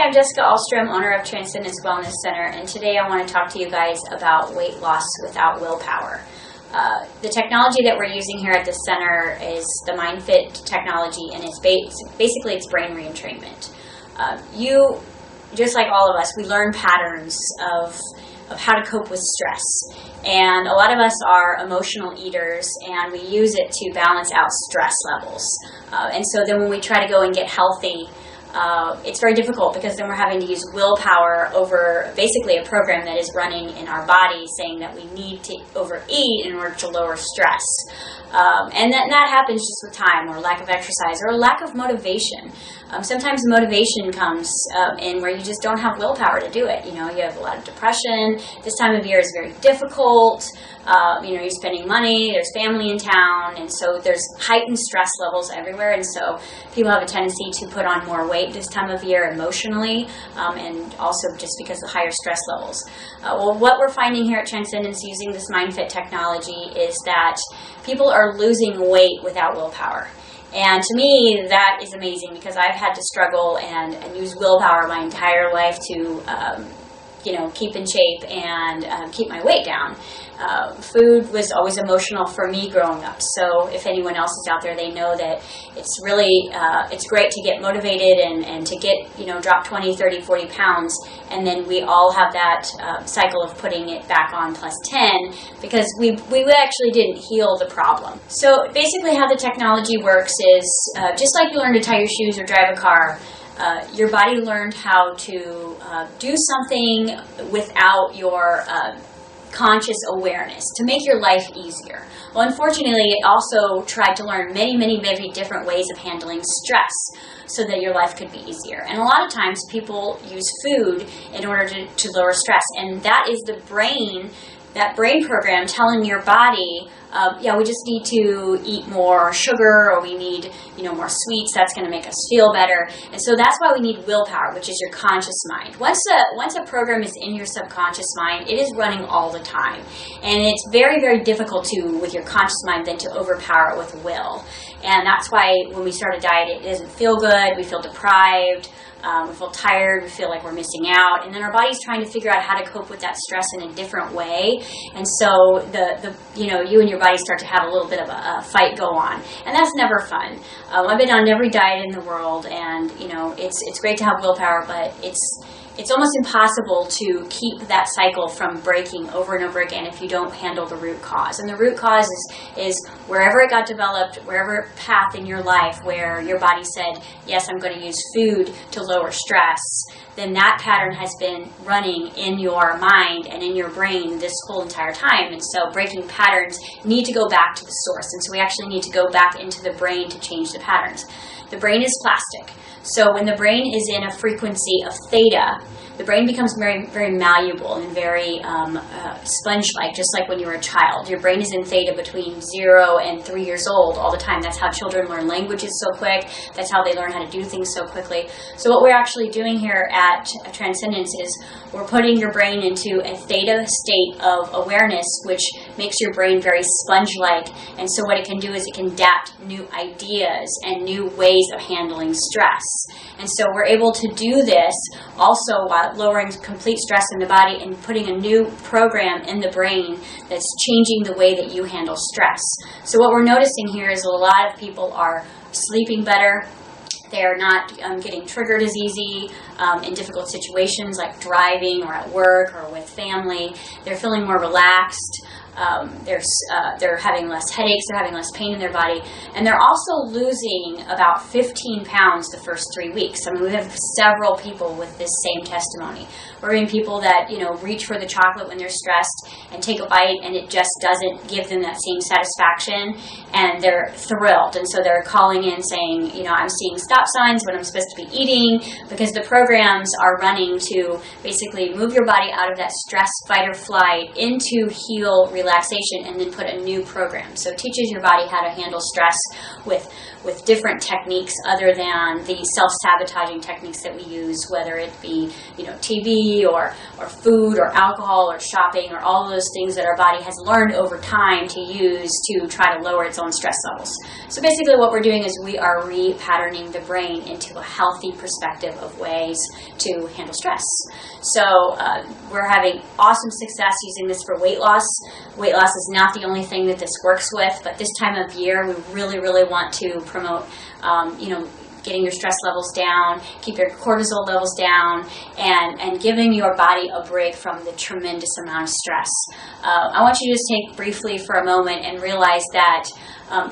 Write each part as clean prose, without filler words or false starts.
Hi, I'm Jessica Alstrom, owner of Transcendence Wellness Center, and today I want to talk to you guys about weight loss without willpower. The technology that we're using here at the center is the MindFit technology, and it's basically it's brain re-entrainment. You, just like all of us, we learn patterns of how to cope with stress. And a lot of us are emotional eaters, and we use it to balance out stress levels. And so then when we try to go and get healthy, it's very difficult because then we're having to use willpower over basically a program that is running in our body saying that we need to overeat in order to lower stress. And that happens just with time, or lack of exercise, or lack of motivation. Sometimes motivation comes in where you just don't have willpower to do it. You know, you have a lot of depression. This time of year is very difficult. You're spending money, there's family in town, and so there's heightened stress levels everywhere, and so people have a tendency to put on more weight this time of year emotionally, and also just because of higher stress levels. Well, what we're finding here at Transcendence using this MindFit technology is that people are losing weight without willpower. And to me, that is amazing because I've had to struggle and use willpower my entire life to keep in shape and keep my weight down. Food was always emotional for me growing up. So if anyone else is out there, they know that it's really, it's great to get motivated and to get, drop 20, 30, 40 pounds. And then we all have that cycle of putting it back on plus 10 because we actually didn't heal the problem. So basically how the technology works is just like you learn to tie your shoes or drive a car, your body learned how to do something without your conscious awareness to make your life easier. Well, unfortunately, it also tried to learn many different ways of handling stress so that your life could be easier. And a lot of times people use food in order to lower stress, and that is the brain, that brain program telling your body, we just need to eat more sugar, or we need, more sweets. That's going to make us feel better. And so that's why we need willpower, which is your conscious mind. Once a program is in your subconscious mind, it is running all the time. And it's very difficult with your conscious mind, then to overpower it with will. And that's why when we start a diet, it doesn't feel good. We feel deprived. We feel tired, we feel like we're missing out, and then our body's trying to figure out how to cope with that stress in a different way, and so you and your body start to have a little bit of a fight go on, and that's never fun. I've been on every diet in the world, and it's great to have willpower, but it's almost impossible to keep that cycle from breaking over and over again if you don't handle the root cause. And the root cause is wherever it got developed, wherever path in your life where your body said, yes, I'm going to use food to lower stress, then that pattern has been running in your mind and in your brain this whole entire time. And so breaking patterns need to go back to the source. And so we actually need to go back into the brain to change the patterns. The brain is plastic. So when the brain is in a frequency of theta, the brain becomes very malleable and very sponge-like, just like when you were a child. Your brain is in theta between 0 and 3 years old all the time. That's how children learn languages so quick. That's how they learn how to do things so quickly. So what we're actually doing here at Transcendence is we're putting your brain into a theta state of awareness, which makes your brain very sponge-like. And so what it can do is it can adapt new ideas and new ways of handling stress. And so we're able to do this also while lowering complete stress in the body and putting a new program in the brain that's changing the way that you handle stress. So what we're noticing here is a lot of people are sleeping better. They're not getting triggered as easy in difficult situations like driving or at work or with family. They're feeling more relaxed. They're having less headaches, they're having less pain in their body, and they're also losing about 15 pounds the first 3 weeks. I mean, we have several people with this same testimony. We're having people that, reach for the chocolate when they're stressed and take a bite, and it just doesn't give them that same satisfaction, and they're thrilled. And so they're calling in saying, I'm seeing stop signs when I'm supposed to be eating, because the programs are running to basically move your body out of that stress, fight or flight into heal, relaxation, and then put a new program. So it teaches your body how to handle stress with different techniques other than the self-sabotaging techniques that we use, whether it be TV or food or alcohol or shopping or all of those things that our body has learned over time to use to try to lower its own stress levels. So basically what we're doing is we are repatterning the brain into a healthy perspective of ways to handle stress. So we're having awesome success using this for weight loss. Weight loss is not the only thing that this works with, but this time of year we really, really want to promote getting your stress levels down, keep your cortisol levels down, and giving your body a break from the tremendous amount of stress. I want you to just take briefly for a moment and realize that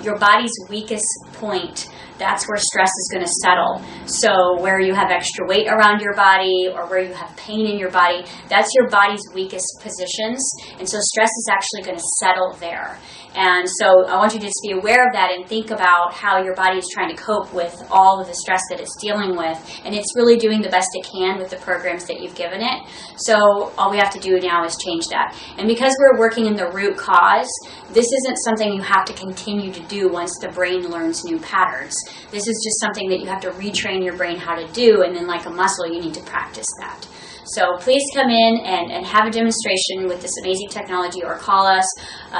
your body's weakest point, that's where stress is going to settle. So where you have extra weight around your body or where you have pain in your body, that's your body's weakest positions. And so stress is actually going to settle there. And so I want you to just be aware of that and think about how your body is trying to cope with all of the stress that it's dealing with. And it's really doing the best it can with the programs that you've given it. So all we have to do now is change that. And because we're working in the root cause, this isn't something you have to continue to do once the brain learns new patterns. This is just something that you have to retrain your brain how to do, and then like a muscle, you need to practice that. So please come in and have a demonstration with this amazing technology, or call us.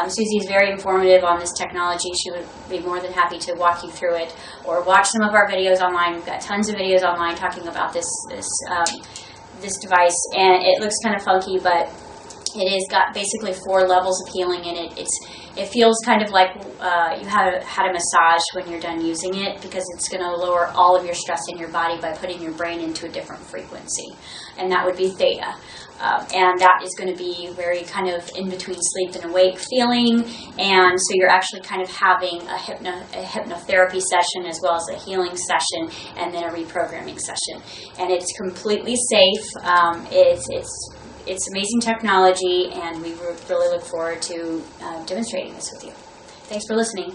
Susie is very informative on this technology. She would be more than happy to walk you through it, or watch some of our videos online. We've got tons of videos online talking about this device, and it looks kind of funky, but it has got basically 4 levels of healing in it. It feels kind of like you had a massage when you're done using it, because it's going to lower all of your stress in your body by putting your brain into a different frequency, and that would be theta. And that is going to be very kind of in between sleep and awake feeling, and so you're actually kind of having a hypnotherapy session as well as a healing session and then a reprogramming session. And it's completely safe. It's amazing technology, and we really look forward to demonstrating this with you. Thanks for listening.